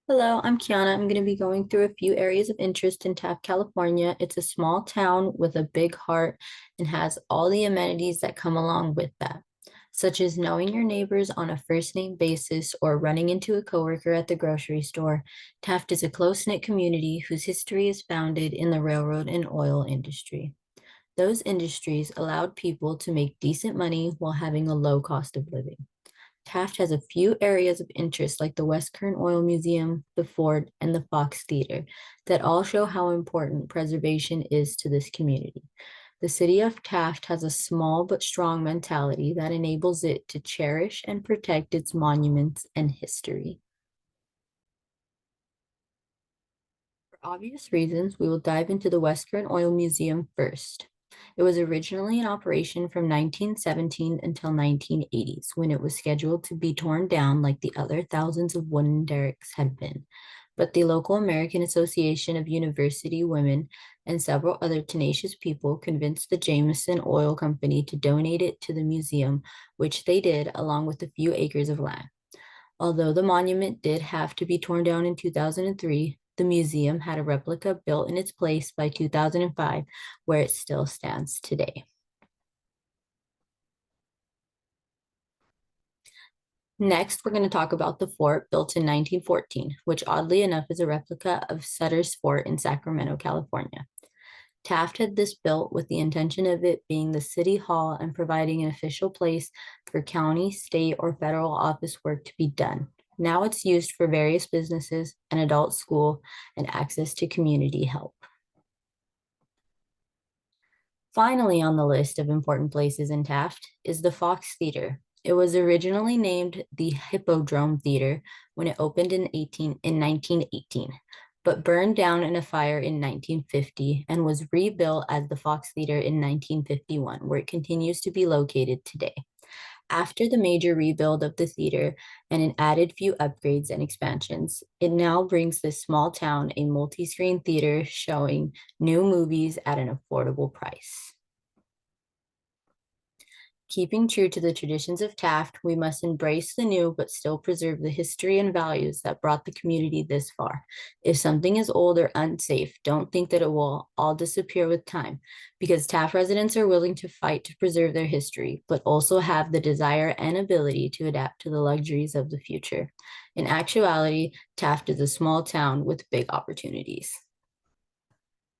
Hello, I'm Kiana. I'm going to be going through a few areas of interest in Taft, California. It's a small town with a big heart and has all the amenities that come along with that, such as knowing your neighbors on a first name basis or running into a coworker at the grocery store. Taft is a close-knit community whose history is founded in the railroad and oil industry. Those industries allowed people to make decent money while having a low cost of living. Taft has a few areas of interest like the West Kern Oil Museum, the Fort, and the Fox Theater that all show how important preservation is to this community. The city of Taft has a small but strong mentality that enables it to cherish and protect its monuments and history. For obvious reasons, we will dive into the West Kern Oil Museum first. It was originally in operation from 1917 until 1980s, when it was scheduled to be torn down like the other thousands of wooden derricks had been. But the local American Association of University Women and several other tenacious people convinced the Jameson Oil Company to donate it to the museum, which they did along with a few acres of land. Although the monument did have to be torn down in 2003, the museum had a replica built in its place by 2005, where it still stands today. Next, we're going to talk about the fort built in 1914, which oddly enough is a replica of Sutter's Fort in Sacramento, California. Taft had this built with the intention of it being the city hall and providing an official place for county, state, or federal office work to be done. Now it's used for various businesses, an adult school, and access to community help. Finally, on the list of important places in Taft is the Fox Theater. It was originally named the Hippodrome Theater when it opened in 1918, but burned down in a fire in 1950 and was rebuilt as the Fox Theater in 1951, where it continues to be located today. After the major rebuild of the theater and an added few upgrades and expansions, it now brings this small town a multi-screen theater showing new movies at an affordable price. Keeping true to the traditions of Taft, we must embrace the new but still preserve the history and values that brought the community this far. If something is old or unsafe, don't think that it will all disappear with time, because Taft residents are willing to fight to preserve their history, but also have the desire and ability to adapt to the luxuries of the future. In actuality, Taft is a small town with big opportunities.